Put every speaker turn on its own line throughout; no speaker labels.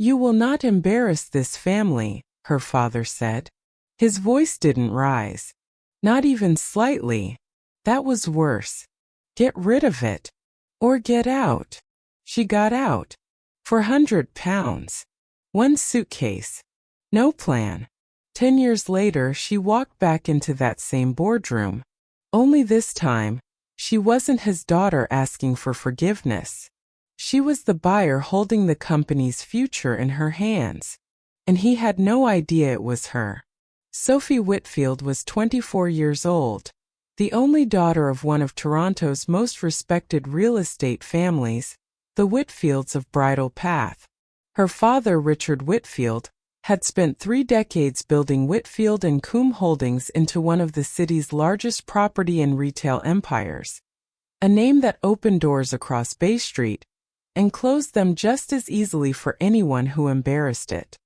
"You will not embarrass this family," her father said. His voice didn't rise. Not even slightly. That was worse. "Get rid of it. Or get out." She got out. For £100. One suitcase. No plan. 10 years later, she walked back into that same boardroom. Only this time, she wasn't his daughter asking for forgiveness. She was the buyer holding the company's future in her hands. And he had no idea it was her. Sophie Whitfield was 24 years old, the only daughter of one of Toronto's most respected real estate families, the Whitfields of Bridle Path. Her father, Richard Whitfield, had spent 3 decades building Whitfield and Coombe Holdings into one of the city's largest property and retail empires. A name that opened doors across Bay Street and closed them just as easily for anyone who embarrassed it.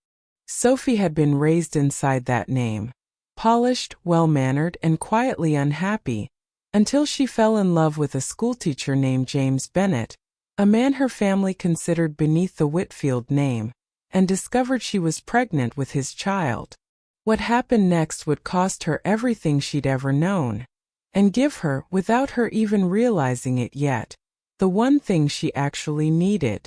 Sophie had been raised inside that name, polished, well-mannered, and quietly unhappy, until she fell in love with a schoolteacher named James Bennett, a man her family considered beneath the Whitfield name, and discovered she was pregnant with his child. What happened next would cost her everything she'd ever known, and give her, without her even realizing it yet, the one thing she actually needed.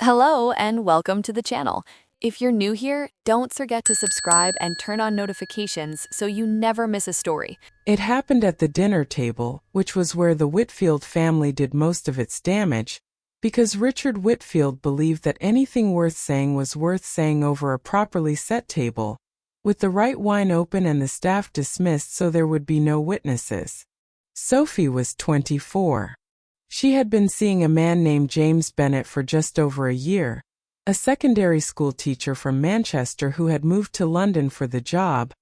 Hello and welcome to the channel. If you're new here, don't forget to subscribe and turn on notifications so you never miss a story.
It happened at the dinner table, which was where the Whitfield family did most of its damage, because Richard Whitfield believed that anything worth saying was worth saying over a properly set table, with the right wine open and the staff dismissed so there would be no witnesses. Sophie was 24. She had been seeing a man named James Bennett for just over a year, a secondary school teacher from Manchester who had moved to London for the job,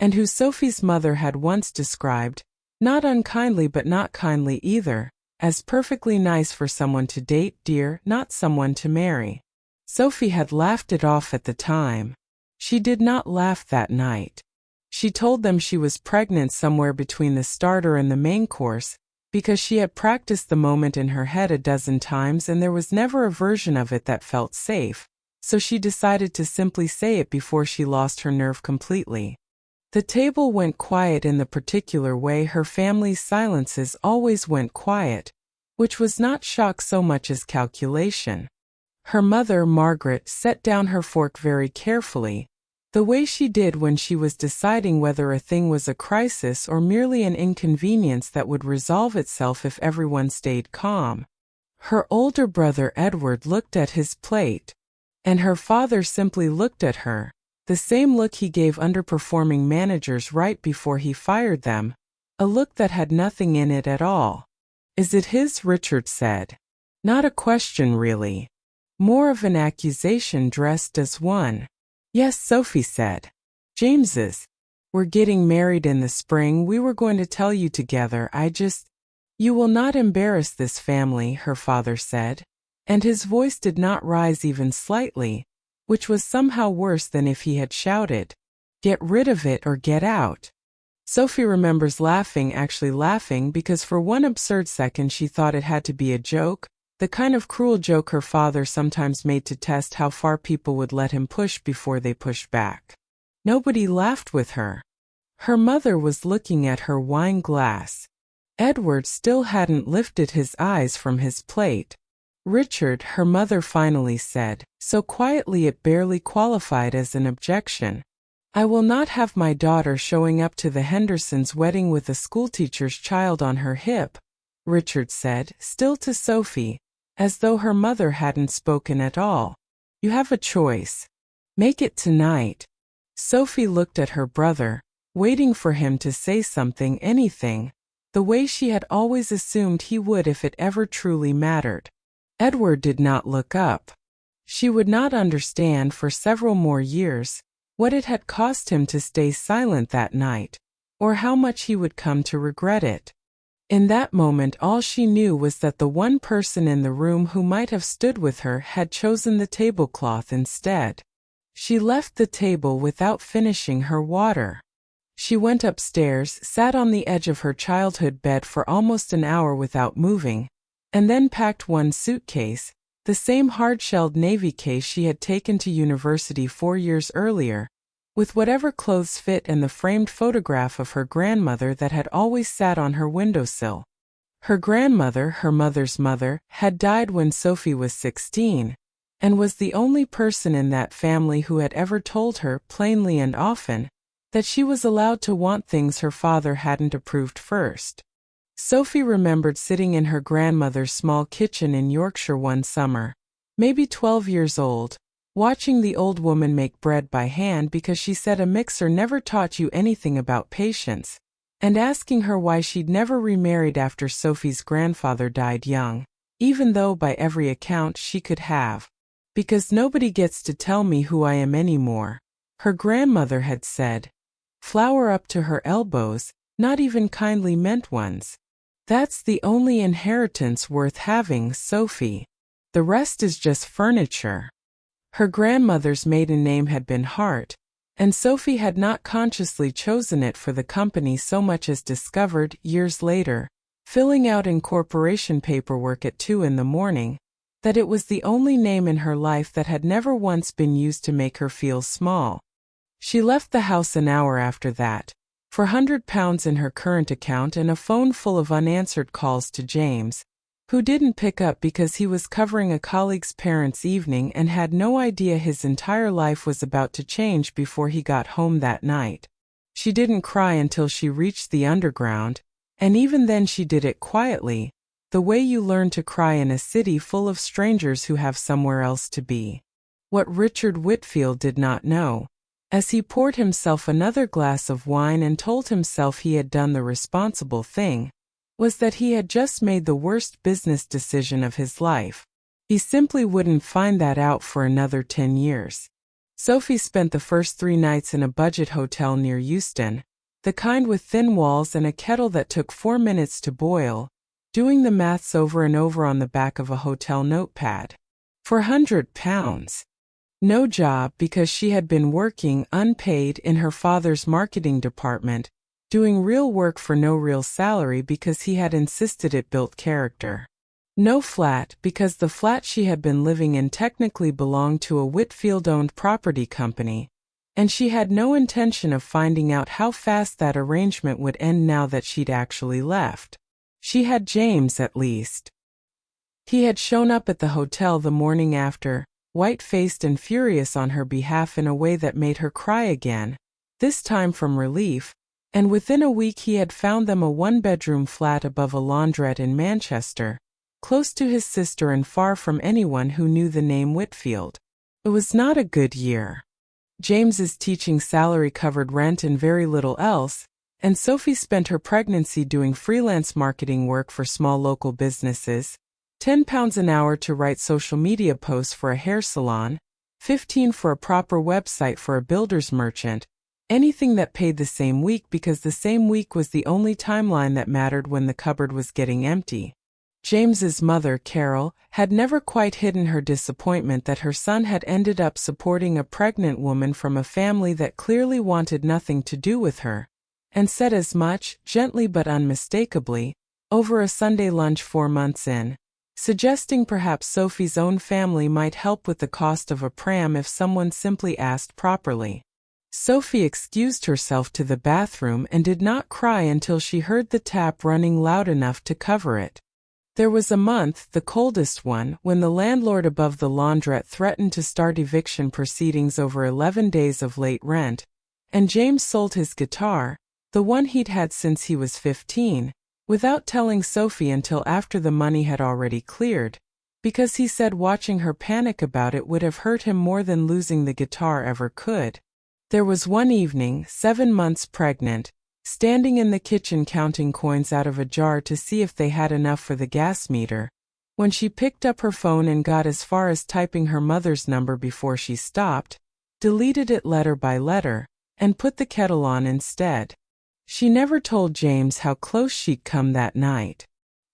and who Sophie's mother had once described, not unkindly but not kindly either, as perfectly nice for someone to date, dear, not someone to marry. Sophie had laughed it off at the time. She did not laugh that night. She told them she was pregnant somewhere between the starter and the main course, because she had practiced the moment in her head a dozen times and there was never a version of it that felt safe, so she decided to simply say it before she lost her nerve completely. The table went quiet in the particular way her family's silences always went quiet, which was not shock so much as calculation. Her mother, Margaret, set down her fork very carefully, the way she did when she was deciding whether a thing was a crisis or merely an inconvenience that would resolve itself if everyone stayed calm. Her older brother Edward looked at his plate, and her father simply looked at her, the same look he gave underperforming managers right before he fired them, a look that had nothing in it at all. "Is it his?" Richard said. Not a question really. More of an accusation dressed as one. "Yes," Sophie said. "James's. We're getting married in the spring. We were going to tell you together. You will not embarrass this family," her father said, and his voice did not rise even slightly, which was somehow worse than if he had shouted, "Get rid of it or get out." Sophie remembers actually laughing, because for one absurd second she thought it had to be a joke, the kind of cruel joke her father sometimes made to test how far people would let him push before they pushed back. Nobody laughed with her. Her mother was looking at her wine glass. Edward still hadn't lifted his eyes from his plate. "Richard," her mother finally said, so quietly it barely qualified as an objection. "I will not have my daughter showing up to the Hendersons' wedding with a schoolteacher's child on her hip," Richard said, still to Sophie, as though her mother hadn't spoken at all. "You have a choice. Make it tonight." Sophie looked at her brother, waiting for him to say something, anything, the way she had always assumed he would if it ever truly mattered. Edward did not look up. She would not understand for several more years what it had cost him to stay silent that night, or how much he would come to regret it. In that moment all she knew was that the one person in the room who might have stood with her had chosen the tablecloth instead. She left the table without finishing her water. She went upstairs, sat on the edge of her childhood bed for almost an hour without moving, and then packed one suitcase, the same hard-shelled navy case she had taken to university 4 years earlier, with whatever clothes fit and the framed photograph of her grandmother that had always sat on her windowsill. Her grandmother, her mother's mother, had died when Sophie was 16, and was the only person in that family who had ever told her, plainly and often, that she was allowed to want things her father hadn't approved first. Sophie remembered sitting in her grandmother's small kitchen in Yorkshire one summer, maybe 12 years old, watching the old woman make bread by hand because she said a mixer never taught you anything about patience, and asking her why she'd never remarried after Sophie's grandfather died young, even though by every account she could have. Because nobody gets to tell me who I am anymore, her grandmother had said. Flour up to her elbows, not even kindly meant ones. That's the only inheritance worth having, Sophie. The rest is just furniture. Her grandmother's maiden name had been Hart, and Sophie had not consciously chosen it for the company so much as discovered, years later, filling out incorporation paperwork at 2 in the morning, that it was the only name in her life that had never once been used to make her feel small. She left the house an hour after that, for £100 in her current account and a phone full of unanswered calls to James, who didn't pick up because he was covering a colleague's parents' evening and had no idea his entire life was about to change before he got home that night. She didn't cry until she reached the underground, and even then she did it quietly, the way you learn to cry in a city full of strangers who have somewhere else to be. What Richard Whitfield did not know, as he poured himself another glass of wine and told himself he had done the responsible thing, was that he had just made the worst business decision of his life. He simply wouldn't find that out for another 10 years. Sophie spent the first 3 nights in a budget hotel near Euston, the kind with thin walls and a kettle that took 4 minutes to boil, doing the maths over and over on the back of a hotel notepad. For £100. No job because she had been working unpaid in her father's marketing department, doing real work for no real salary because he had insisted it built character. No flat because the flat she had been living in technically belonged to a Whitfield-owned property company, and she had no intention of finding out how fast that arrangement would end now that she'd actually left. She had James at least. He had shown up at the hotel the morning after, white-faced and furious on her behalf in a way that made her cry again, this time from relief, and within a week he had found them a 1-bedroom flat above a laundrette in Manchester, close to his sister and far from anyone who knew the name Whitfield. It was not a good year. James's teaching salary covered rent and very little else, and Sophie spent her pregnancy doing freelance marketing work for small local businesses, £10 an hour to write social media posts for a hair salon, $15 for a proper website for a builder's merchant, anything that paid the same week because the same week was the only timeline that mattered when the cupboard was getting empty. James's mother, Carol, had never quite hidden her disappointment that her son had ended up supporting a pregnant woman from a family that clearly wanted nothing to do with her, and said as much, gently but unmistakably, over a Sunday lunch 4 months in, suggesting perhaps Sophie's own family might help with the cost of a pram if someone simply asked properly. Sophie excused herself to the bathroom and did not cry until she heard the tap running loud enough to cover it. There was a month, the coldest one, when the landlord above the laundrette threatened to start eviction proceedings over 11 days of late rent, and James sold his guitar, the one he'd had since he was 15, without telling Sophie until after the money had already cleared, because he said watching her panic about it would have hurt him more than losing the guitar ever could. There was one evening, 7 months pregnant, standing in the kitchen counting coins out of a jar to see if they had enough for the gas meter, when she picked up her phone and got as far as typing her mother's number before she stopped, deleted it letter by letter, and put the kettle on instead. She never told James how close she'd come that night.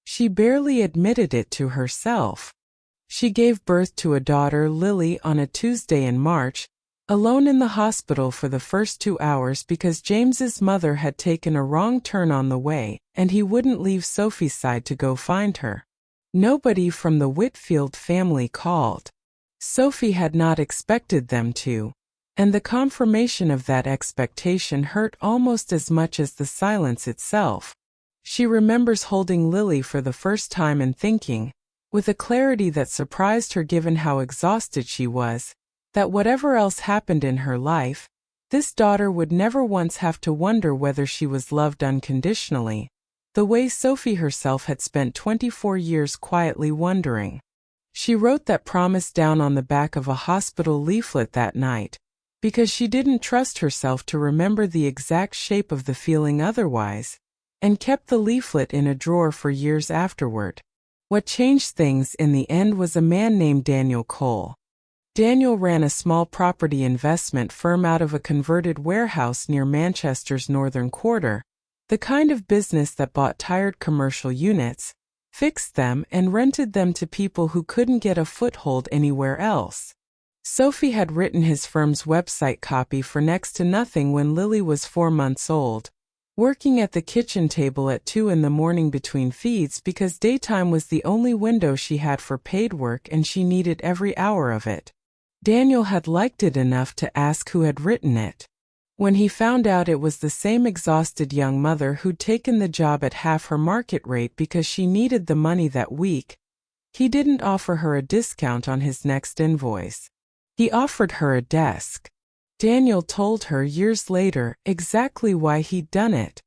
She barely admitted it to herself. She gave birth to a daughter, Lily, on a Tuesday in March, alone in the hospital for the first 2 hours because James's mother had taken a wrong turn on the way, and he wouldn't leave Sophie's side to go find her. Nobody from the Whitfield family called. Sophie had not expected them to, and the confirmation of that expectation hurt almost as much as the silence itself. She remembers holding Lily for the first time and thinking, with a clarity that surprised her given how exhausted she was, that whatever else happened in her life, this daughter would never once have to wonder whether she was loved unconditionally, the way Sophie herself had spent 24 years quietly wondering. She wrote that promise down on the back of a hospital leaflet that night, because she didn't trust herself to remember the exact shape of the feeling otherwise, and kept the leaflet in a drawer for years afterward. What changed things in the end was a man named Daniel Cole. Daniel ran a small property investment firm out of a converted warehouse near Manchester's northern quarter, the kind of business that bought tired commercial units, fixed them, and rented them to people who couldn't get a foothold anywhere else. Sophie had written his firm's website copy for next to nothing when Lily was 4 months old, working at the kitchen table at 2 in the morning between feeds because daytime was the only window she had for paid work and she needed every hour of it. Daniel had liked it enough to ask who had written it. When he found out it was the same exhausted young mother who'd taken the job at half her market rate because she needed the money that week, he didn't offer her a discount on his next invoice. He offered her a desk. Daniel told her years later exactly why he'd done it.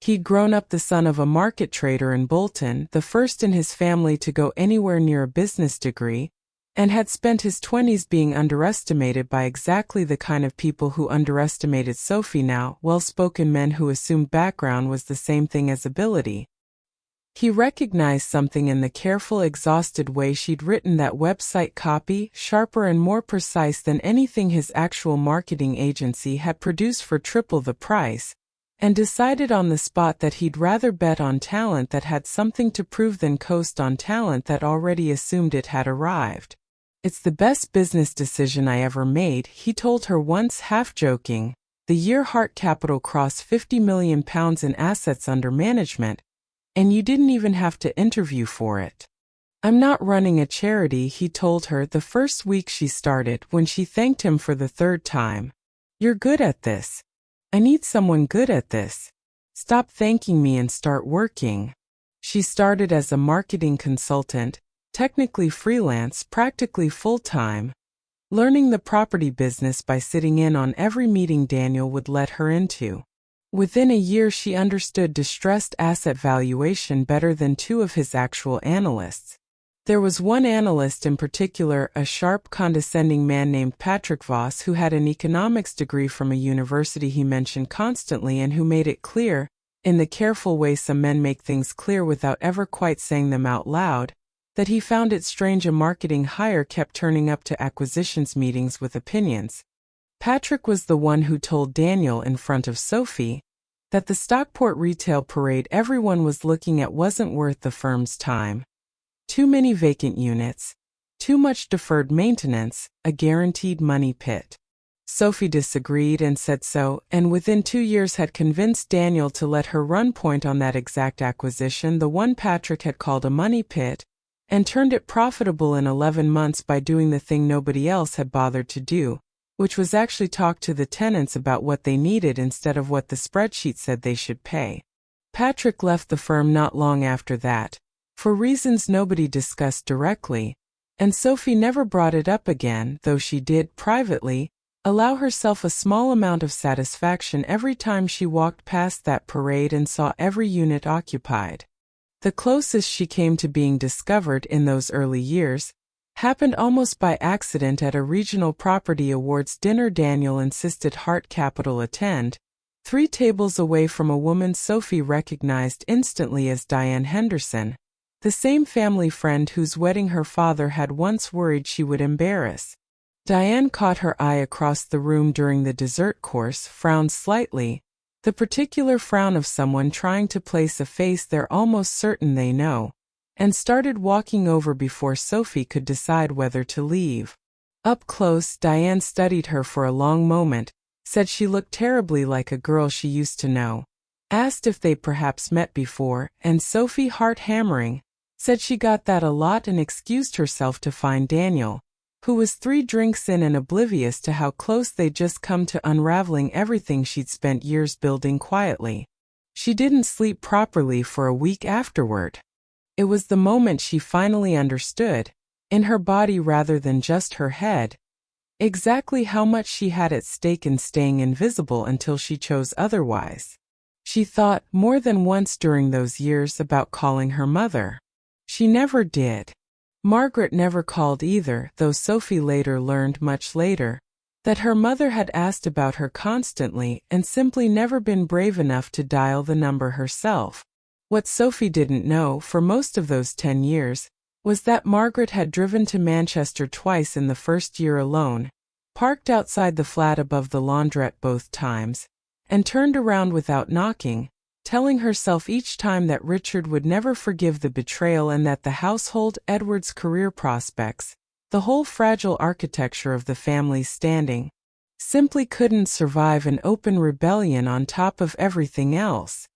He'd grown up the son of a market trader in Bolton, the first in his family to go anywhere near a business degree, and had spent his 20s being underestimated by exactly the kind of people who underestimated Sophie now, well-spoken men who assumed background was the same thing as ability. He recognized something in the careful, exhausted way she'd written that website copy, sharper and more precise than anything his actual marketing agency had produced for triple the price, and decided on the spot that he'd rather bet on talent that had something to prove than coast on talent that already assumed it had arrived. "It's the best business decision I ever made," he told her once, half joking. "The year Hart Capital crossed £50 million in assets under management, and you didn't even have to interview for it." "I'm not running a charity," he told her the first week she started when she thanked him for the 3rd time. "You're good at this. I need someone good at this. Stop thanking me and start working." She started as a marketing consultant, technically freelance, practically full-time, learning the property business by sitting in on every meeting Daniel would let her into. Within a year she understood distressed asset valuation better than 2 of his actual analysts. There was one analyst in particular, a sharp, condescending man named Patrick Voss, who had an economics degree from a university he mentioned constantly and who made it clear, in the careful way some men make things clear without ever quite saying them out loud, that he found it strange a marketing hire kept turning up to acquisitions meetings with opinions. Patrick was the one who told Daniel in front of Sophie that the Stockport retail parade everyone was looking at wasn't worth the firm's time. Too many vacant units, too much deferred maintenance, a guaranteed money pit. Sophie disagreed and said so, and within 2 years had convinced Daniel to let her run point on that exact acquisition, the one Patrick had called a money pit, and turned it profitable in 11 months by doing the thing nobody else had bothered to do, which was actually talk to the tenants about what they needed instead of what the spreadsheet said they should pay. Patrick left the firm not long after that, for reasons nobody discussed directly, and Sophie never brought it up again, though she did, privately, allow herself a small amount of satisfaction every time she walked past that parade and saw every unit occupied. The closest she came to being discovered in those early years happened almost by accident at a regional property awards dinner Daniel insisted Hart Capital attend, 3 tables away from a woman Sophie recognized instantly as Diane Henderson, the same family friend whose wedding her father had once worried she would embarrass. Diane caught her eye across the room during the dessert course, frowned slightly, the particular frown of someone trying to place a face they're almost certain they know, and started walking over before Sophie could decide whether to leave. Up close, Diane studied her for a long moment, said she looked terribly like a girl she used to know, asked if they'd perhaps met before, and Sophie, heart hammering, said she got that a lot and excused herself to find Daniel, who was 3 drinks in and oblivious to how close they'd just come to unraveling everything she'd spent years building quietly. She didn't sleep properly for a week afterward. It was the moment she finally understood, in her body rather than just her head, exactly how much she had at stake in staying invisible until she chose otherwise. She thought more than once during those years about calling her mother. She never did. Margaret never called either, though Sophie later learned much later that her mother had asked about her constantly and simply never been brave enough to dial the number herself. What Sophie didn't know for most of those 10 years was that Margaret had driven to Manchester twice in the first year alone, parked outside the flat above the laundrette both times, and turned around without knocking, telling herself each time that Richard would never forgive the betrayal and that the household, Edward's career prospects, the whole fragile architecture of the family's standing, simply couldn't survive an open rebellion on top of everything else.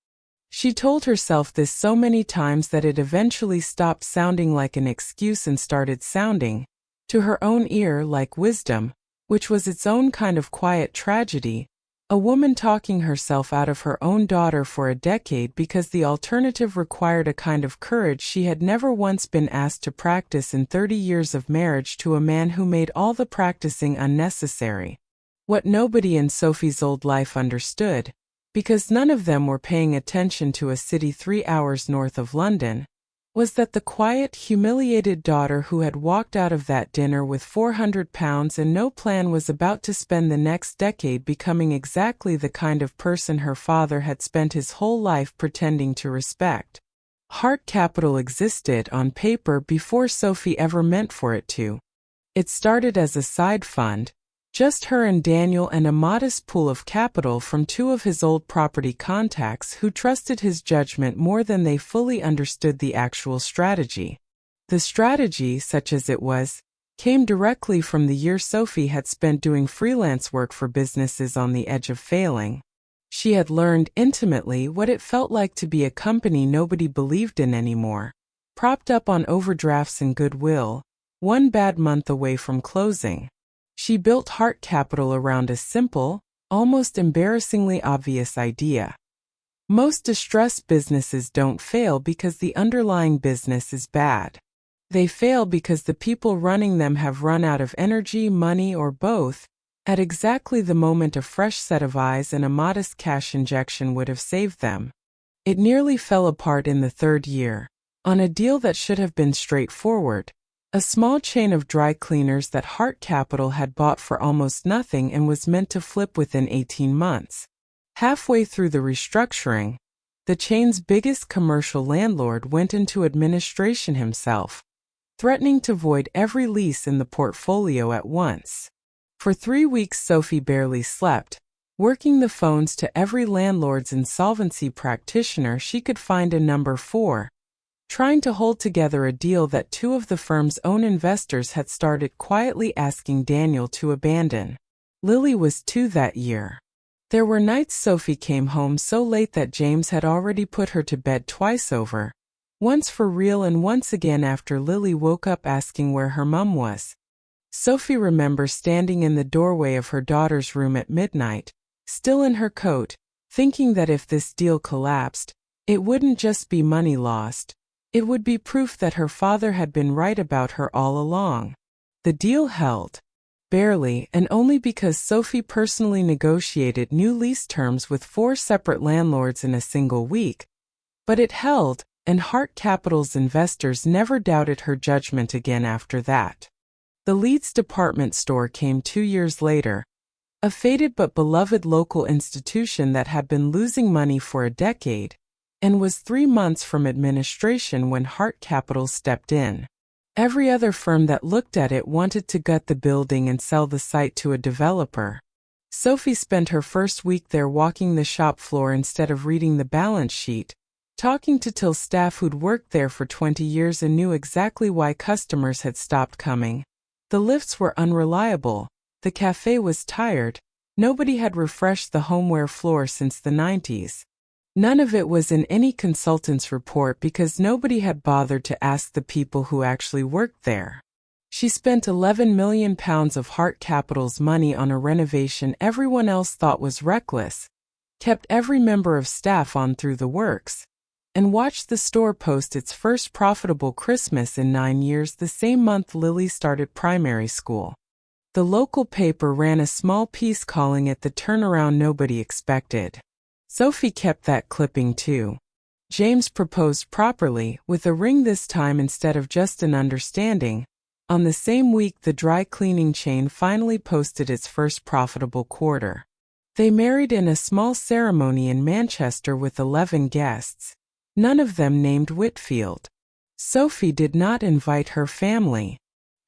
She told herself this so many times that it eventually stopped sounding like an excuse and started sounding, to her own ear, like wisdom, which was its own kind of quiet tragedy, a woman talking herself out of her own daughter for a decade because the alternative required a kind of courage she had never once been asked to practice in 30 years of marriage to a man who made all the practicing unnecessary. What nobody in Sophie's old life understood, because none of them were paying attention to a city 3 hours north of London, was that the quiet, humiliated daughter who had walked out of that dinner with £400 and no plan was about to spend the next decade becoming exactly the kind of person her father had spent his whole life pretending to respect. Hart Capital existed on paper before Sophie ever meant for it to. It started as a side fund, just her and Daniel and a modest pool of capital from 2 of his old property contacts who trusted his judgment more than they fully understood the actual strategy. The strategy, such as it was, came directly from the year Sophie had spent doing freelance work for businesses on the edge of failing. She had learned intimately what it felt like to be a company nobody believed in anymore, propped up on overdrafts and goodwill, 1 bad month away from closing. She built Hart Capital around a simple, almost embarrassingly obvious idea. Most distressed businesses don't fail because the underlying business is bad. They fail because the people running them have run out of energy, money, or both, at exactly the moment a fresh set of eyes and a modest cash injection would have saved them. It nearly fell apart in the 3rd year, on a deal that should have been straightforward. A small chain of dry cleaners that Hart Capital had bought for almost nothing and was meant to flip within 18 months. Halfway through the restructuring, the chain's biggest commercial landlord went into administration himself, threatening to void every lease in the portfolio at once. For 3 weeks Sophie barely slept, working the phones to every landlord's insolvency practitioner she could find a number for, trying to hold together a deal that 2 of the firm's own investors had started quietly asking Daniel to abandon. Lily was 2 that year. There were nights Sophie came home so late that James had already put her to bed twice over, once for real and once again after Lily woke up asking where her mum was. Sophie remembers standing in the doorway of her daughter's room at midnight, still in her coat, thinking that if this deal collapsed, it wouldn't just be money lost. It would be proof that her father had been right about her all along. The deal held. Barely, and only because Sophie personally negotiated new lease terms with 4 separate landlords in a single week. But it held, and Hart Capital's investors never doubted her judgment again after that. The Leeds department store came 2 years later, a faded but beloved local institution that had been losing money for a decade, and was 3 months from administration when Hart Capital stepped in. Every other firm that looked at it wanted to gut the building and sell the site to a developer. Sophie spent her first week there walking the shop floor instead of reading the balance sheet, talking to till staff who'd worked there for 20 years and knew exactly why customers had stopped coming. The lifts were unreliable, the cafe was tired, nobody had refreshed the homeware floor since the 90s. None of it was in any consultant's report because nobody had bothered to ask the people who actually worked there. She spent £11 million of Hart Capital's money on a renovation everyone else thought was reckless, kept every member of staff on through the works, and watched the store post its first profitable Christmas in 9 years the same month Lily started primary school. The local paper ran a small piece calling it the turnaround nobody expected. Sophie kept that clipping too. James proposed properly, with a ring this time instead of just an understanding. On the same week the dry cleaning chain finally posted its first profitable quarter. They married in a small ceremony in Manchester with 11 guests, none of them named Whitfield. Sophie did not invite her family.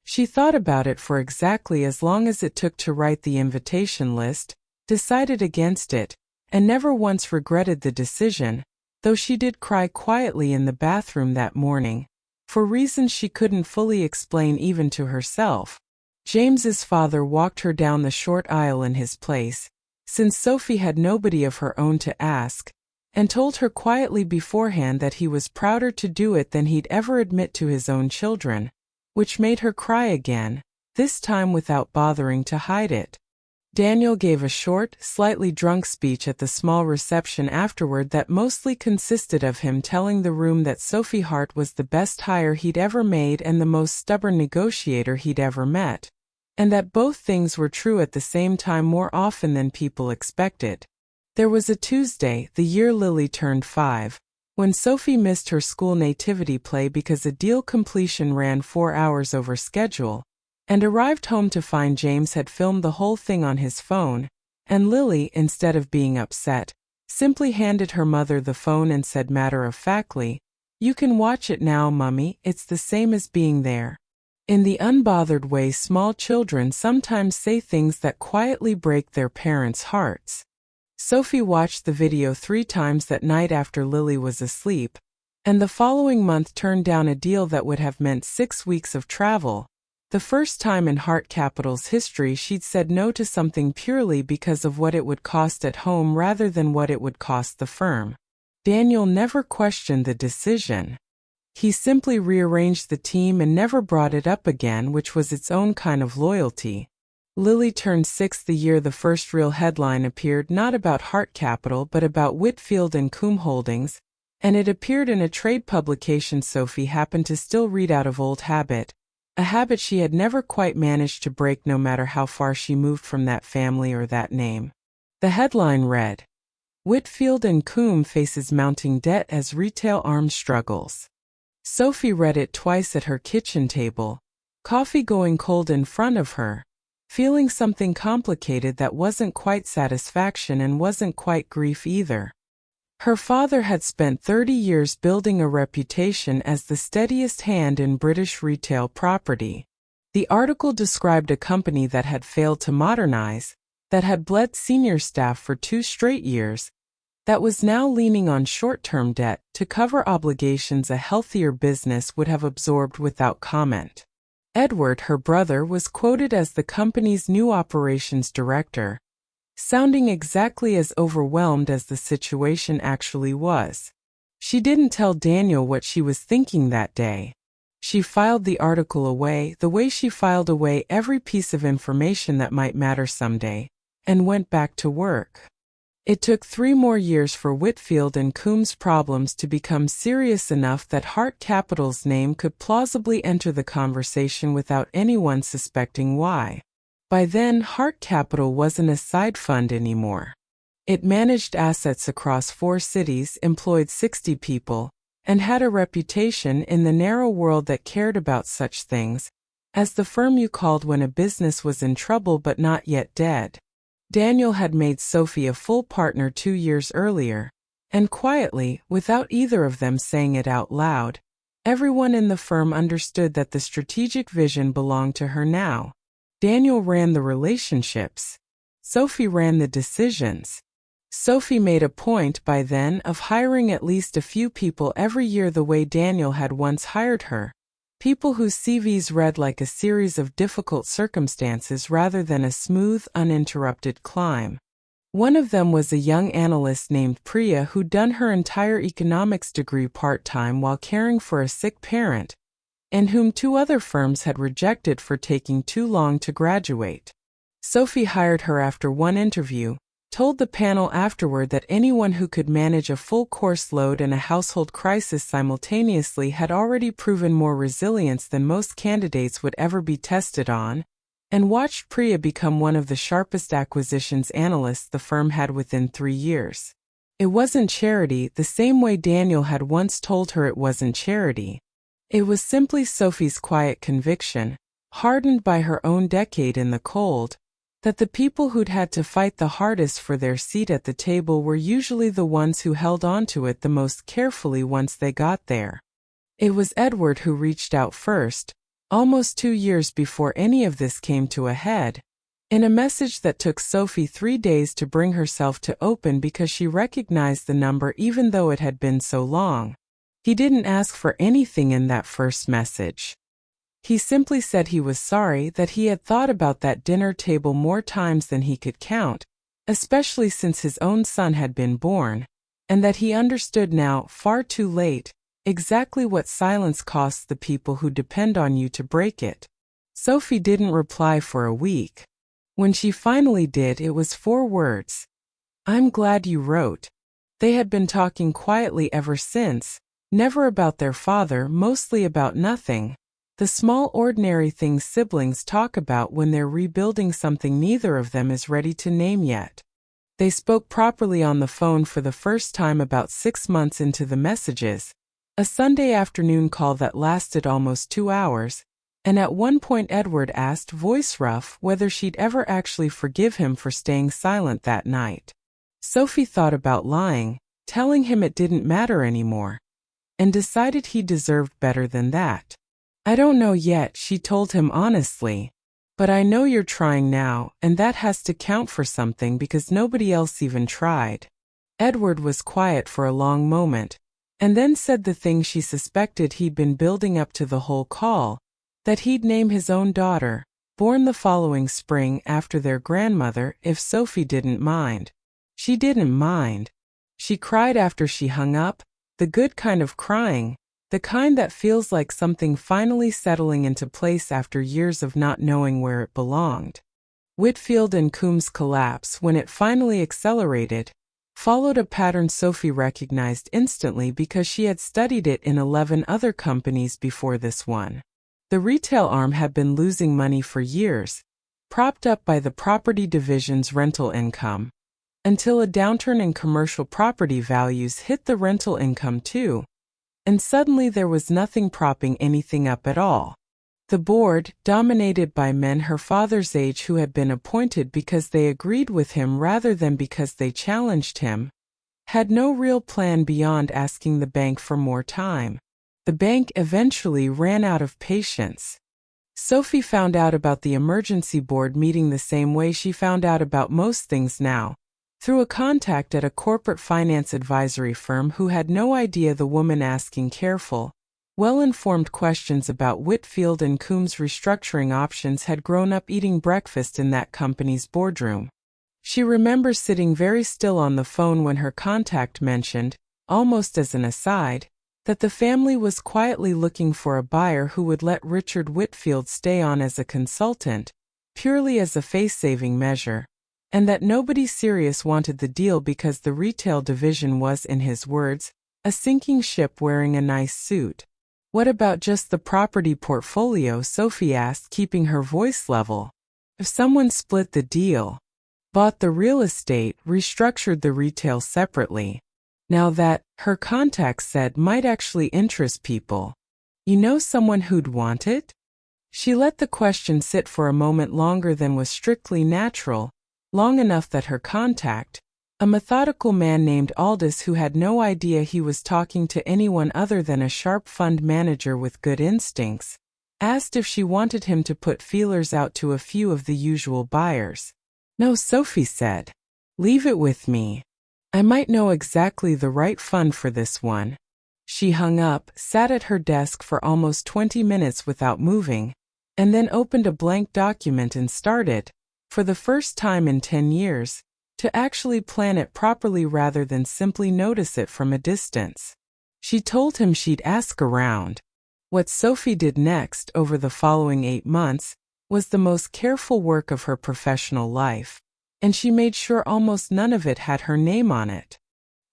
She thought about it for exactly as long as it took to write the invitation list, decided against it, and never once regretted the decision, though she did cry quietly in the bathroom that morning, for reasons she couldn't fully explain even to herself. James's father walked her down the short aisle in his place, since Sophie had nobody of her own to ask, and told her quietly beforehand that he was prouder to do it than he'd ever admit to his own children, which made her cry again, this time without bothering to hide it. Daniel gave a short, slightly drunk speech at the small reception afterward that mostly consisted of him telling the room that Sophie Hart was the best hire he'd ever made and the most stubborn negotiator he'd ever met, and that both things were true at the same time more often than people expected. There was a Tuesday, the year Lily turned 5, when Sophie missed her school nativity play because a deal completion ran 4 hours over schedule, and arrived home to find James had filmed the whole thing on his phone, and Lily, instead of being upset, simply handed her mother the phone and said matter-of-factly, "You can watch it now, Mummy, it's the same as being there." In the unbothered way small children sometimes say things that quietly break their parents' hearts. Sophie watched the video 3 times that night after Lily was asleep, and the following month turned down a deal that would have meant 6 weeks of travel. The first time in Hart Capital's history she'd said no to something purely because of what it would cost at home rather than what it would cost the firm. Daniel never questioned the decision. He simply rearranged the team and never brought it up again, which was its own kind of loyalty. Lily turned 6 the year the first real headline appeared, not about Hart Capital but about Whitfield and Coombe Holdings, and it appeared in a trade publication Sophie happened to still read out of old habit, a habit she had never quite managed to break no matter how far she moved from that family or that name. The headline read, "Whitfield and Coombe faces mounting debt as retail arm struggles." Sophie read it twice at her kitchen table, coffee going cold in front of her, feeling something complicated that wasn't quite satisfaction and wasn't quite grief either. Her father had spent 30 years building a reputation as the steadiest hand in British retail property. The article described a company that had failed to modernize, that had bled senior staff for 2 straight years, that was now leaning on short-term debt to cover obligations a healthier business would have absorbed without comment. Edward, her brother, was quoted as the company's new operations director, sounding exactly as overwhelmed as the situation actually was. She didn't tell Daniel what she was thinking that day. She filed the article away the way she filed away every piece of information that might matter someday, and went back to work. It took 3 more years for Whitfield and Coombe's problems to become serious enough that Hart Capital's name could plausibly enter the conversation without anyone suspecting why. By then, Hart Capital wasn't a side fund anymore. It managed assets across 4 cities, employed 60 people, and had a reputation in the narrow world that cared about such things as the firm you called when a business was in trouble but not yet dead. Daniel had made Sophie a full partner 2 years earlier, and quietly, without either of them saying it out loud, everyone in the firm understood that the strategic vision belonged to her now. Daniel ran the relationships. Sophie ran the decisions. Sophie made a point by then of hiring at least a few people every year the way Daniel had once hired her, people whose CVs read like a series of difficult circumstances rather than a smooth, uninterrupted climb. One of them was a young analyst named Priya who'd done her entire economics degree part-time while caring for a sick parent, and whom 2 other firms had rejected for taking too long to graduate. Sophie hired her after one interview, told the panel afterward that anyone who could manage a full course load and a household crisis simultaneously had already proven more resilience than most candidates would ever be tested on, and watched Priya become one of the sharpest acquisitions analysts the firm had within 3 years. It wasn't charity the same way Daniel had once told her it wasn't charity. It was simply Sophie's quiet conviction, hardened by her own decade in the cold, that the people who'd had to fight the hardest for their seat at the table were usually the ones who held onto it the most carefully once they got there. It was Edward who reached out first, almost 2 years before any of this came to a head, in a message that took Sophie 3 days to bring herself to open because she recognized the number even though it had been so long. He didn't ask for anything in that first message. He simply said he was sorry that he had thought about that dinner table more times than he could count, especially since his own son had been born, and that he understood now, far too late, exactly what silence costs the people who depend on you to break it. Sophie didn't reply for a week. When she finally did, it was 4 words. "I'm glad you wrote." They had been talking quietly ever since, never about their father, mostly about nothing. The small ordinary things siblings talk about when they're rebuilding something neither of them is ready to name yet. They spoke properly on the phone for the first time about 6 months into the messages, a Sunday afternoon call that lasted almost 2 hours, and at one point Edward asked, voice rough, whether she'd ever actually forgive him for staying silent that night. Sophie thought about lying, telling him it didn't matter anymore, and decided he deserved better than that. "I don't know yet," she told him honestly, "but I know you're trying now, and that has to count for something because nobody else even tried." Edward was quiet for a long moment, and then said the thing she suspected he'd been building up to the whole call, that he'd name his own daughter, born the following spring after their grandmother, if Sophie didn't mind. She didn't mind. She cried after she hung up, the good kind of crying, the kind that feels like something finally settling into place after years of not knowing where it belonged. Whitfield and Coombs' collapse, when it finally accelerated, followed a pattern Sophie recognized instantly because she had studied it in 11 other companies before this one. The retail arm had been losing money for years, propped up by the property division's rental income, until a downturn in commercial property values hit the rental income too, and suddenly there was nothing propping anything up at all. The board, dominated by men her father's age who had been appointed because they agreed with him rather than because they challenged him, had no real plan beyond asking the bank for more time. The bank eventually ran out of patience. Sophie found out about the emergency board meeting the same way she found out about most things now, through a contact at a corporate finance advisory firm who had no idea the woman asking careful, well-informed questions about Whitfield and Coombs' restructuring options had grown up eating breakfast in that company's boardroom. She remembers sitting very still on the phone when her contact mentioned, almost as an aside, that the family was quietly looking for a buyer who would let Richard Whitfield stay on as a consultant, purely as a face-saving measure, and that nobody serious wanted the deal because the retail division was, in his words, a sinking ship wearing a nice suit. "What about just the property portfolio?" Sophie asked, keeping her voice level. "If someone split the deal, bought the real estate, restructured the retail separately. Now that," her contact said, "might actually interest people. You know someone who'd want it?" She let the question sit for a moment longer than was strictly natural, long enough that her contact, a methodical man named Aldous who had no idea he was talking to anyone other than a sharp fund manager with good instincts, asked if she wanted him to put feelers out to a few of the usual buyers. "No," Sophie said. "Leave it with me. I might know exactly the right fund for this one." She hung up, sat at her desk for almost 20 minutes without moving, and then opened a blank document and started, for the first time in 10 years, to actually plan it properly rather than simply notice it from a distance. She told him she'd ask around. What Sophie did next over the following 8 months was the most careful work of her professional life, and she made sure almost none of it had her name on it.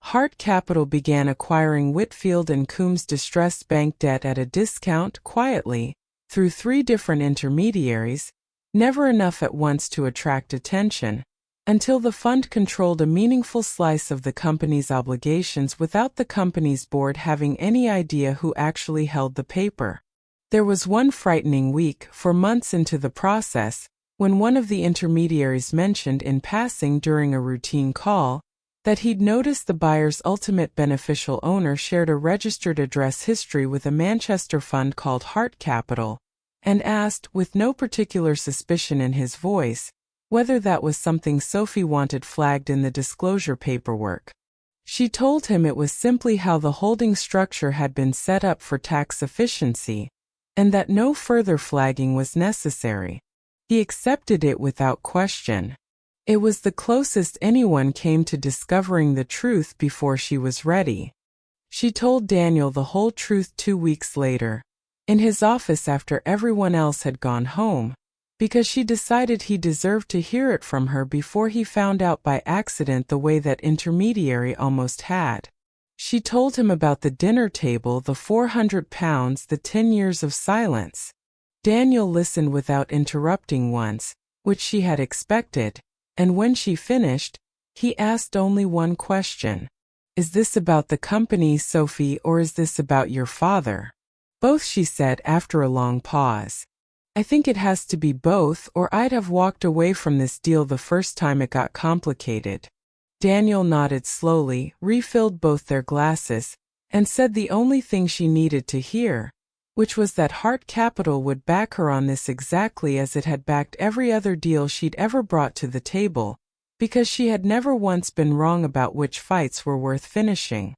Hart Capital began acquiring Whitfield and Coombs' distressed bank debt at a discount quietly, through 3 different intermediaries, never enough at once to attract attention, until the fund controlled a meaningful slice of the company's obligations without the company's board having any idea who actually held the paper. There was one frightening week, for months into the process, when one of the intermediaries mentioned in passing during a routine call that he'd noticed the buyer's ultimate beneficial owner shared a registered address history with a Manchester fund called Hart Capital, and asked, with no particular suspicion in his voice, whether that was something Sophie wanted flagged in the disclosure paperwork. She told him it was simply how the holding structure had been set up for tax efficiency, and that no further flagging was necessary. He accepted it without question. It was the closest anyone came to discovering the truth before she was ready. She told Daniel the whole truth 2 weeks later, in his office after everyone else had gone home, because she decided he deserved to hear it from her before he found out by accident the way that intermediary almost had. She told him about the dinner table, the £400, the 10 years of silence. Daniel listened without interrupting once, which she had expected, and when she finished, he asked only one question. "Is this about the company, Sophie, or is this about your father?" "Both," she said after a long pause. "I think it has to be both, or I'd have walked away from this deal the first time it got complicated." Daniel nodded slowly, refilled both their glasses, and said the only thing she needed to hear, which was that Hart Capital would back her on this exactly as it had backed every other deal she'd ever brought to the table, because she had never once been wrong about which fights were worth finishing.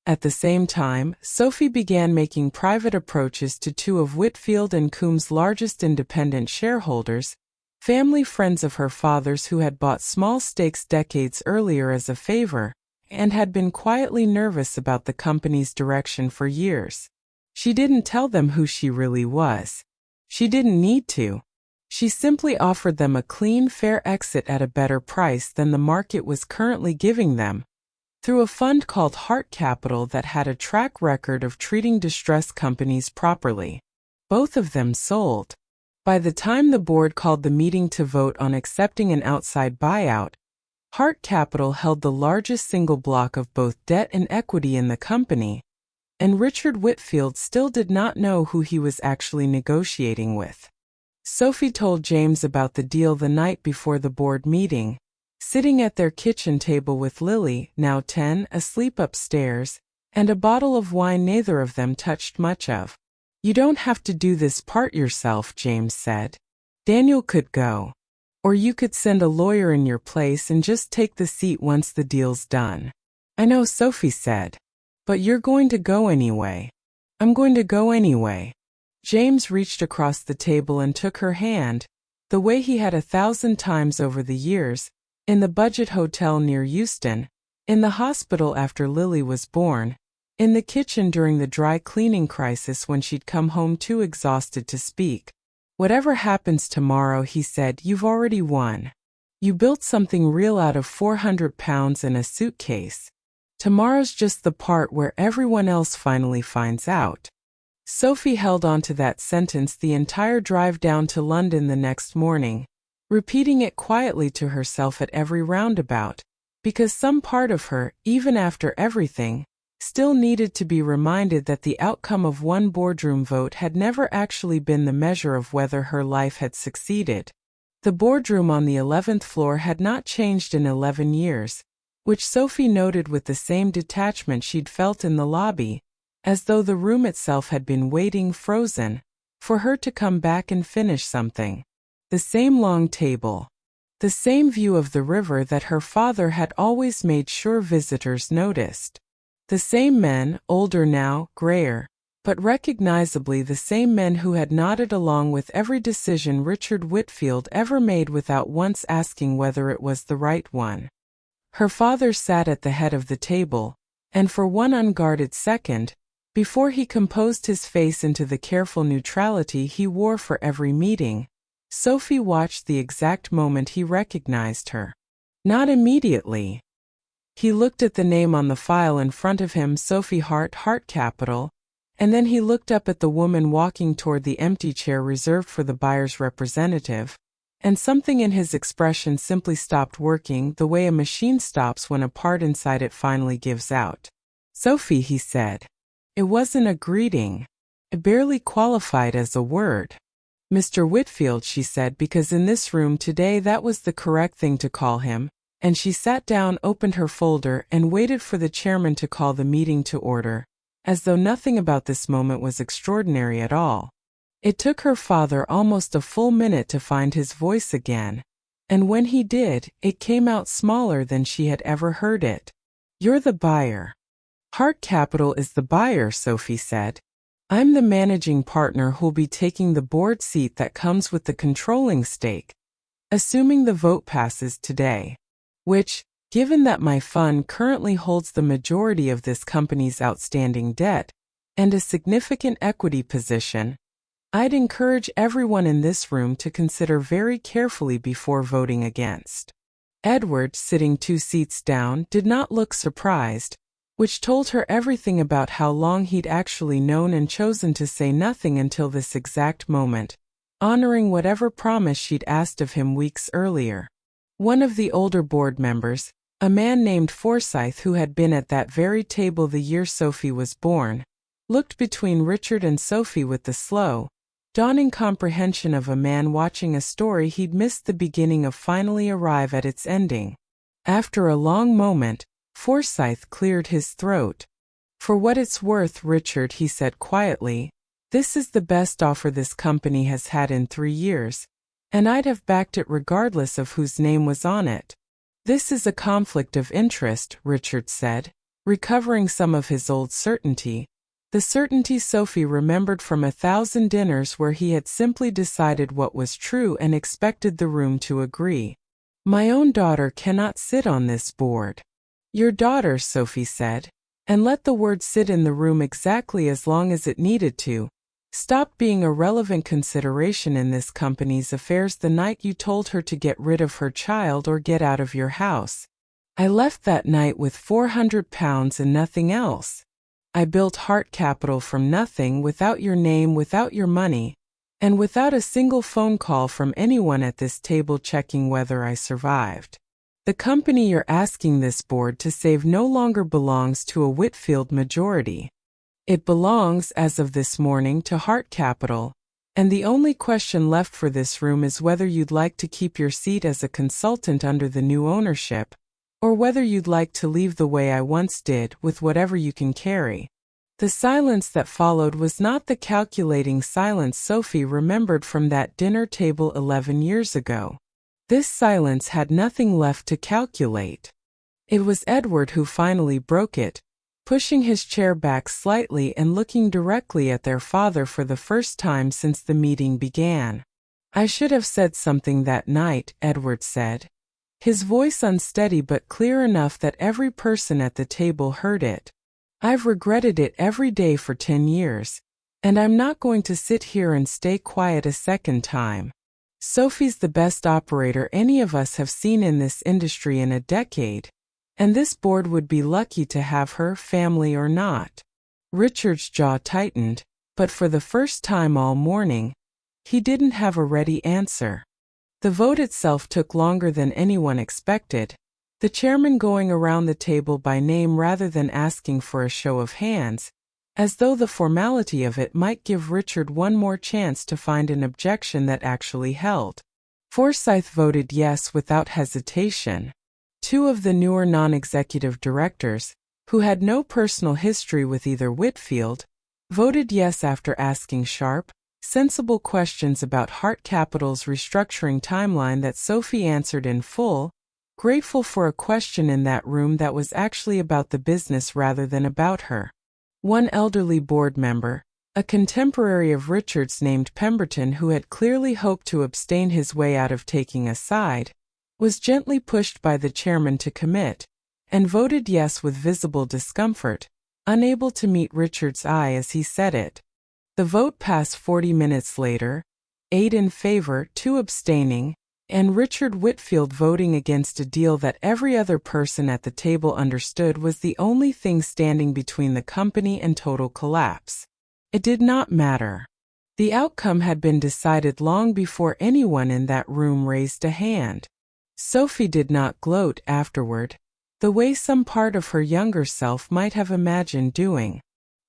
At the same time, Sophie began making private approaches to 2 of Whitfield and Coombs' largest independent shareholders, family friends of her father's who had bought small stakes decades earlier as a favor, and had been quietly nervous about the company's direction for years. She didn't tell them who she really was. She didn't need to. She simply offered them a clean, fair exit at a better price than the market was currently giving them, through a fund called Hart Capital that had a track record of treating distressed companies properly. Both of them sold. By the time the board called the meeting to vote on accepting an outside buyout, Hart Capital held the largest single block of both debt and equity in the company, and Richard Whitfield still did not know who he was actually negotiating with. Sophie told James about the deal the night before the board meeting, sitting at their kitchen table with Lily, now 10, asleep upstairs, and a bottle of wine neither of them touched much of. "You don't have to do this part yourself," James said. "Daniel could go. Or you could send a lawyer in your place and just take the seat once the deal's done." "I know," Sophie said. "But you're going to go anyway." "I'm going to go anyway." James reached across the table and took her hand, the way he had 1,000 times over the years, in the budget hotel near Euston, in the hospital after Lily was born, in the kitchen during the dry cleaning crisis when she'd come home too exhausted to speak. "Whatever happens tomorrow," he said, "you've already won. You built something real out of £400 and a suitcase. Tomorrow's just the part where everyone else finally finds out." Sophie held on to that sentence the entire drive down to London the next morning, repeating it quietly to herself at every roundabout, because some part of her, even after everything, still needed to be reminded that the outcome of one boardroom vote had never actually been the measure of whether her life had succeeded. The boardroom on the 11th floor had not changed in 11 years, which Sophie noted with the same detachment she'd felt in the lobby, as though the room itself had been waiting frozen, for her to come back and finish something. The same long table. The same view of the river that her father had always made sure visitors noticed. The same men, older now, grayer, but recognizably the same men who had nodded along with every decision Richard Whitfield ever made without once asking whether it was the right one. Her father sat at the head of the table, and for one unguarded second, before he composed his face into the careful neutrality he wore for every meeting, Sophie watched the exact moment he recognized her. Not immediately. He looked at the name on the file in front of him, Sophie Heart Capital, and then he looked up at the woman walking toward the empty chair reserved for the buyer's representative, and something in his expression simply stopped working, the way a machine stops when a part inside it finally gives out. "Sophie," he said. It wasn't a greeting. It barely qualified as a word. "Mr. Whitfield," she said, because in this room today that was the correct thing to call him, and she sat down, opened her folder, and waited for the chairman to call the meeting to order, as though nothing about this moment was extraordinary at all. It took her father almost a full minute to find his voice again, and when he did, it came out smaller than she had ever heard it. "You're the buyer." "Heart Capital is the buyer," Sophie said. "I'm the managing partner who'll be taking the board seat that comes with the controlling stake, assuming the vote passes today. Which, given that my fund currently holds the majority of this company's outstanding debt and a significant equity position, I'd encourage everyone in this room to consider very carefully before voting against." Edward, sitting 2 seats down, did not look surprised, which told her everything about how long he'd actually known and chosen to say nothing until this exact moment, honoring whatever promise she'd asked of him weeks earlier. One of the older board members, a man named Forsyth who had been at that very table the year Sophie was born, looked between Richard and Sophie with the slow, dawning comprehension of a man watching a story he'd missed the beginning of finally arrive at its ending. After a long moment, Forsyth cleared his throat. "For what it's worth, Richard," he said quietly, "this is the best offer this company has had in 3 years, and I'd have backed it regardless of whose name was on it." "This is a conflict of interest," Richard said, recovering some of his old certainty, the certainty Sophie remembered from 1,000 dinners where he had simply decided what was true and expected the room to agree. "My own daughter cannot sit on this board." "Your daughter," Sophie said, and let the word sit in the room exactly as long as it needed to, stopped being a relevant consideration in this company's affairs the night you told her to get rid of her child or get out of your house. "I left that night with £400 and nothing else. I built Heart Capital from nothing, without your name, without your money, and without a single phone call from anyone at this table checking whether I survived. The company you're asking this board to save no longer belongs to a Whitfield majority. It belongs, as of this morning, to Heart Capital, and the only question left for this room is whether you'd like to keep your seat as a consultant under the new ownership, or whether you'd like to leave the way I once did, with whatever you can carry." The silence that followed was not the calculating silence Sophie remembered from that dinner table 11 years ago. This silence had nothing left to calculate. It was Edward who finally broke it, pushing his chair back slightly and looking directly at their father for the first time since the meeting began. "I should have said something that night," Edward said, his voice unsteady but clear enough that every person at the table heard it. "I've regretted it every day for 10 years, and I'm not going to sit here and stay quiet a second time. Sophie's the best operator any of us have seen in this industry in a decade, and this board would be lucky to have her, family or not." Richard's jaw tightened, but for the first time all morning, he didn't have a ready answer. The vote itself took longer than anyone expected, the chairman going around the table by name rather than asking for a show of hands, as though the formality of it might give Richard one more chance to find an objection that actually held. Forsyth voted yes without hesitation. 2 of the newer non-executive directors, who had no personal history with either Whitfield, voted yes after asking sharp, sensible questions about Heart Capital's restructuring timeline that Sophie answered in full, grateful for a question in that room that was actually about the business rather than about her. One elderly board member, a contemporary of Richard's named Pemberton, who had clearly hoped to abstain his way out of taking a side, was gently pushed by the chairman to commit, and voted yes with visible discomfort, unable to meet Richard's eye as he said it. The vote passed 40 minutes later, 8 in favor, 2 abstaining, and Richard Whitfield voting against a deal that every other person at the table understood was the only thing standing between the company and total collapse. It did not matter. The outcome had been decided long before anyone in that room raised a hand. Sophie did not gloat afterward, the way some part of her younger self might have imagined doing.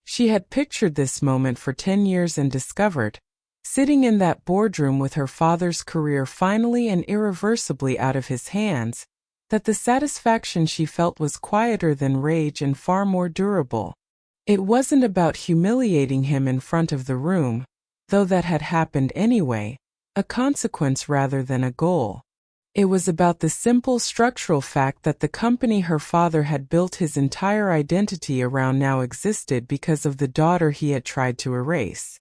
She had pictured this moment for 10 years and discovered, sitting in that boardroom with her father's career finally and irreversibly out of his hands, that the satisfaction she felt was quieter than rage and far more durable. It wasn't about humiliating him in front of the room, though that had happened anyway, a consequence rather than a goal. It was about the simple structural fact that the company her father had built his entire identity around now existed because of the daughter he had tried to erase.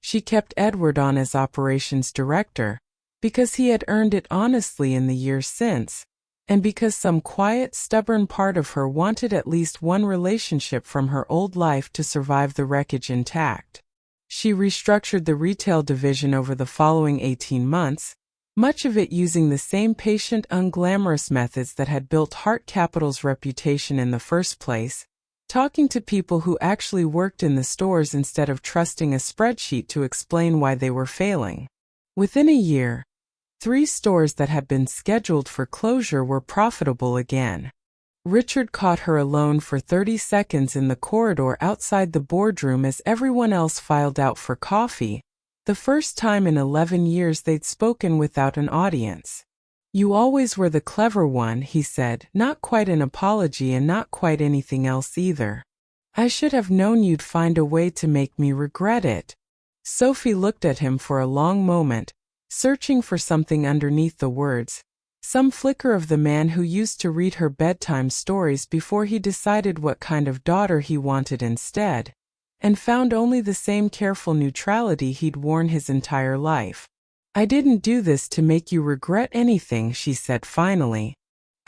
She kept Edward on as operations director, because he had earned it honestly in the years since, and because some quiet, stubborn part of her wanted at least one relationship from her old life to survive the wreckage intact. She restructured the retail division over the following 18 months, much of it using the same patient, unglamorous methods that had built Hart Capital's reputation in the first place, talking to people who actually worked in the stores instead of trusting a spreadsheet to explain why they were failing. Within a year, 3 stores that had been scheduled for closure were profitable again. Richard caught her alone for 30 seconds in the corridor outside the boardroom as everyone else filed out for coffee, the first time in 11 years they'd spoken without an audience. "You always were the clever one," he said, not quite an apology and not quite anything else either. "I should have known you'd find a way to make me regret it." Sophie looked at him for a long moment, searching for something underneath the words, some flicker of the man who used to read her bedtime stories before he decided what kind of daughter he wanted instead, and found only the same careful neutrality he'd worn his entire life. "I didn't do this to make you regret anything," she said finally.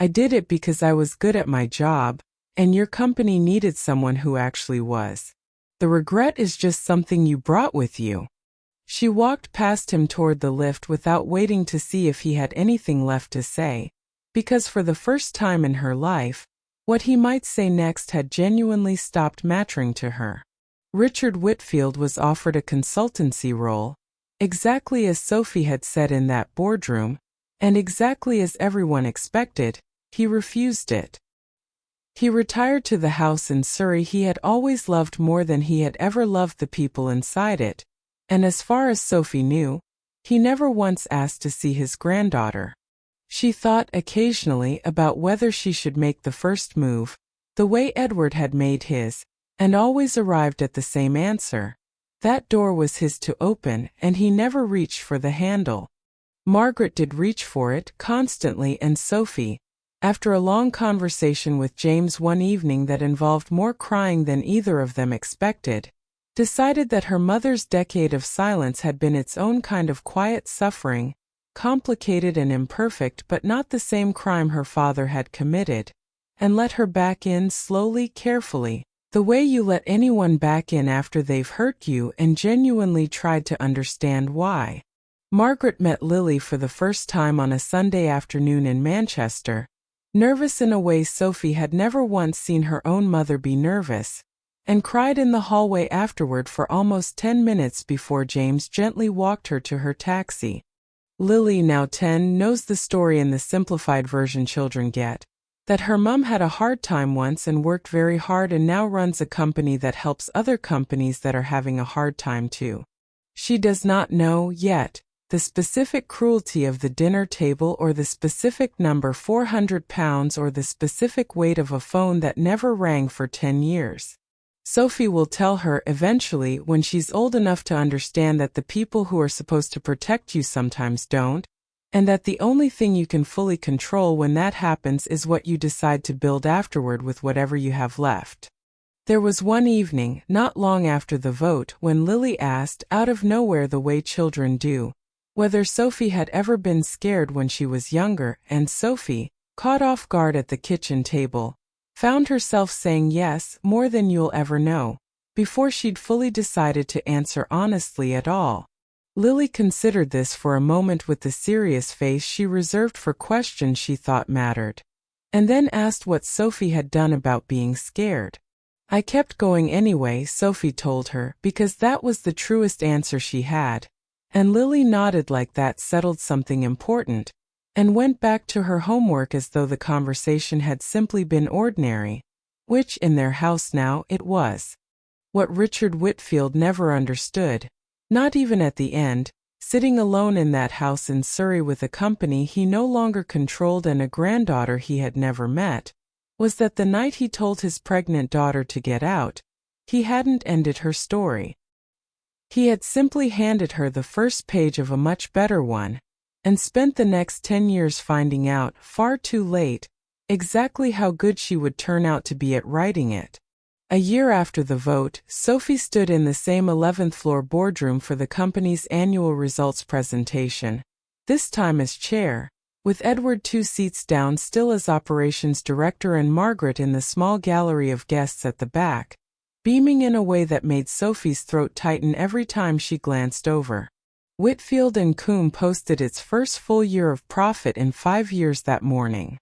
"I did it because I was good at my job, and your company needed someone who actually was. The regret is just something you brought with you." She walked past him toward the lift without waiting to see if he had anything left to say, because for the first time in her life, what he might say next had genuinely stopped mattering to her. Richard Whitfield was offered a consultancy role, exactly as Sophie had said in that boardroom, and exactly as everyone expected, he refused it. He retired to the house in Surrey he had always loved more than he had ever loved the people inside it, and as far as Sophie knew, he never once asked to see his granddaughter. She thought occasionally about whether she should make the first move, the way Edward had made his, and always arrived at the same answer. That door was his to open, and he never reached for the handle. Margaret did reach for it, constantly, and Sophie, after a long conversation with James one evening that involved more crying than either of them expected, decided that her mother's decade of silence had been its own kind of quiet suffering, complicated and imperfect but not the same crime her father had committed, and let her back in slowly, carefully, the way you let anyone back in after they've hurt you, and genuinely tried to understand why. Margaret met Lily for the first time on a Sunday afternoon in Manchester, nervous in a way Sophie had never once seen her own mother be nervous, and cried in the hallway afterward for almost 10 minutes before James gently walked her to her taxi. Lily, now 10, knows the story in the simplified version children get, that her mum had a hard time once and worked very hard and now runs a company that helps other companies that are having a hard time too. She does not know, yet, the specific cruelty of the dinner table or the specific number 400 pounds or the specific weight of a phone that never rang for 10 years. Sophie will tell her eventually when she's old enough to understand that the people who are supposed to protect you sometimes don't, and that the only thing you can fully control when that happens is what you decide to build afterward with whatever you have left. There was one evening, not long after the vote, when Lily asked, out of nowhere the way children do, whether Sophie had ever been scared when she was younger, and Sophie, caught off guard at the kitchen table, found herself saying yes more than you'll ever know, before she'd fully decided to answer honestly at all. Lily considered this for a moment with the serious face she reserved for questions she thought mattered, and then asked what Sophie had done about being scared. I kept going anyway, Sophie told her, because that was the truest answer she had. And Lily nodded like that settled something important, and went back to her homework as though the conversation had simply been ordinary, which in their house now it was. What Richard Whitfield never understood, not even at the end, sitting alone in that house in Surrey with a company he no longer controlled and a granddaughter he had never met, was that the night he told his pregnant daughter to get out, he hadn't ended her story. He had simply handed her the first page of a much better one, and spent the next 10 years finding out, far too late, exactly how good she would turn out to be at writing it. A year after the vote, Sophie stood in the same 11th floor boardroom for the company's annual results presentation, this time as chair, with Edward 2 seats down still as operations director and Margaret in the small gallery of guests at the back, beaming in a way that made Sophie's throat tighten every time she glanced over. Whitfield & Coombe posted its first full year of profit in 5 years that morning.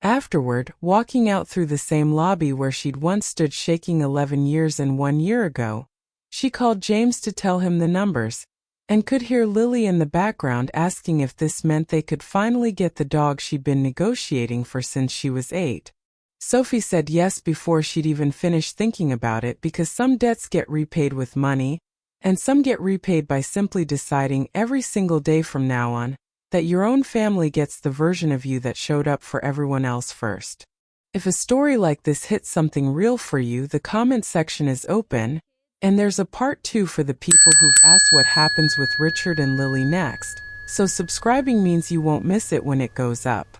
Afterward, walking out through the same lobby where she'd once stood shaking 11 years and 1 year ago, she called James to tell him the numbers, and could hear Lily in the background asking if this meant they could finally get the dog she'd been negotiating for since she was 8. Sophie said yes before she'd even finished thinking about it, because some debts get repaid with money, and some get repaid by simply deciding every single day from now on that your own family gets the version of you that showed up for everyone else first. If a story like this hits something real for you, the comment section is open, and there's a part 2 for the people who've asked what happens with Richard and Lily next, so subscribing means you won't miss it when it goes up.